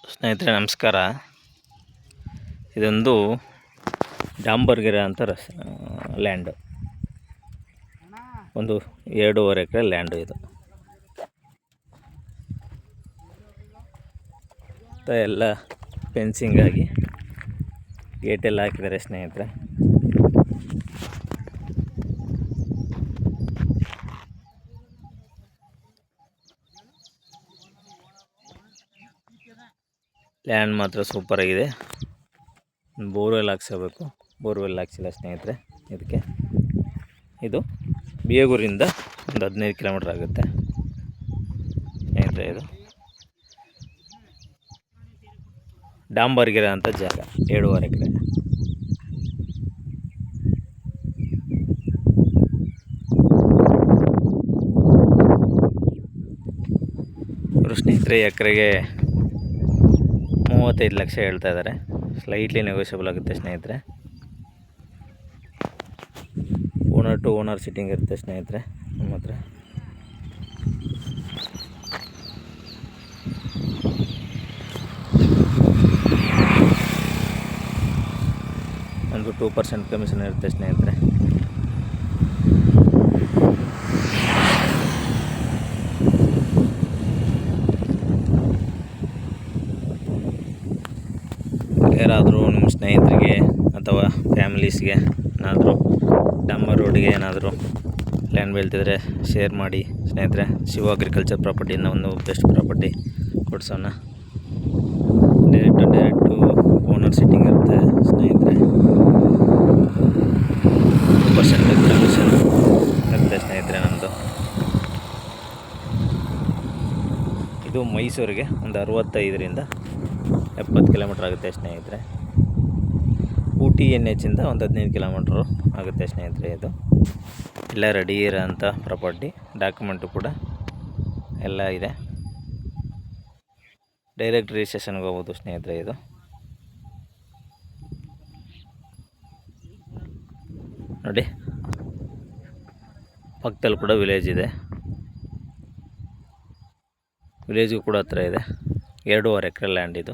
ಸ್ನೇಹಿತರೆ ನಮಸ್ಕಾರ. ಇದೊಂದು ಡಾಂಬರ್ಗೆರೆ ಅಂತ ಲ್ಯಾಂಡು, ಒಂದು 2.5 ಎಕರೆ ಲ್ಯಾಂಡು ಇದು. ಎಲ್ಲ ಫೆನ್ಸಿಂಗ್ ಆಗಿ ಗೇಟೆಲ್ಲ ಹಾಕಿದ್ದಾರೆ ಸ್ನೇಹಿತರೆ. ಲ್ಯಾಂಡ್ ಮಾತ್ರ ಸೂಪರ್ ಆಗಿದೆ. ಬೋರ್ವೆಲ್ ಹಾಕ್ಸಬೇಕು, ಬೋರ್ವೆಲ್ ಹಾಕ್ಸಿಲ್ಲ ಸ್ನೇಹಿತರೆ. ಇದಕ್ಕೆ ಇದು ಬೇಗೂರಿಂದ ಒಂದು 15 ಕಿಲೋಮೀಟ್ರ್ ಆಗುತ್ತೆ ಸ್ನೇಹಿತರೆ. ಇದು ಡಾಂಬರ್ಗೆರೆ ಅಂತ ಜಾಗ, 2.5 ಎಕರೆ. ಇವರು ಸ್ನೇಹಿತರೆ ಎಕರೆಗೆ 35 ಲಕ್ಷ ಹೇಳ್ತಾ ಇದ್ದಾರೆ. ಸ್ಲೈಟ್ಲಿ ನೆಗೋಷಿಯಬಲ್ ಆಗುತ್ತೆ ಸ್ನೇಹಿತರೆ. ಓನರ್ ಟು ಓನರ್ ಸಿಟ್ಟಿಂಗ್ ಇರುತ್ತೆ ಸ್ನೇಹಿತರೆ ನಮ್ಮ ಹತ್ರ. ಒಂದು 2% ಕಮಿಷನ್ ಇರುತ್ತೆ ಸ್ನೇಹಿತರೆ. ಯಾರಾದರೂ ನಿಮ್ಮ ಸ್ನೇಹಿತರಿಗೆ ಅಥವಾ ಫ್ಯಾಮಿಲೀಸ್ಗೆ ಏನಾದರೂ ಡಾಂಬರ್ ರೋಡಿಗೆ ಏನಾದರೂ ಲ್ಯಾಂಡ್ ಬೀಳ್ತಿದ್ರೆ ಶೇರ್ ಮಾಡಿ ಸ್ನೇಹಿತರೆ. ಶಿವ ಅಗ್ರಿಕಲ್ಚರ್ ಪ್ರಾಪರ್ಟಿಯಿಂದ ಒಂದು ಬೆಸ್ಟ್ ಪ್ರಾಪರ್ಟಿ ಕೊಡ್ಸೋಣ. ಡೈರೆಕ್ಟು ಓನರ್ ಸಿಟ್ಟಿಂಗ್ ಇರುತ್ತೆ ಸ್ನೇಹಿತರೆ. 2% ಕಮಿಷನ್ ಇರುತ್ತೆ ಸ್ನೇಹಿತರೆ ನಮ್ಮದು. ಇದು ಮೈಸೂರಿಗೆ ಒಂದು 65ರಿಂದ 70 ಕಿಲೋಮೀಟ್ರ್ ಆಗುತ್ತೆ ಸ್ನೇಹಿತರೆ. ಊಟಿ NH ಇಂದ ಒಂದು 15 ಕಿಲೋಮೀಟ್ರು ಆಗುತ್ತೆ ಸ್ನೇಹಿತರೆ. ಇದು ಎಲ್ಲ ರೆಡಿ ಇರೋಂಥ ಪ್ರಾಪರ್ಟಿ, ಡಾಕ್ಯುಮೆಂಟು ಕೂಡ ಎಲ್ಲ ಇದೆ. ಡೈರೆಕ್ಟ್ ರಿಜಿಸ್ಟ್ರೇಷನ್ಗೆ ಹೋಗ್ಬೋದು ಸ್ನೇಹಿತರೆ. ಇದು ನೋಡಿ, ಪಕ್ಕದಲ್ಲಿ ಕೂಡ ವಿಲೇಜ್ ಇದೆ. ವಿಲೇಜ್ಗೂ ಕೂಡ ಹತ್ರ ಇದೆ. 2.5 ಎಕರೆ ಲ್ಯಾಂಡ್ ಇದು.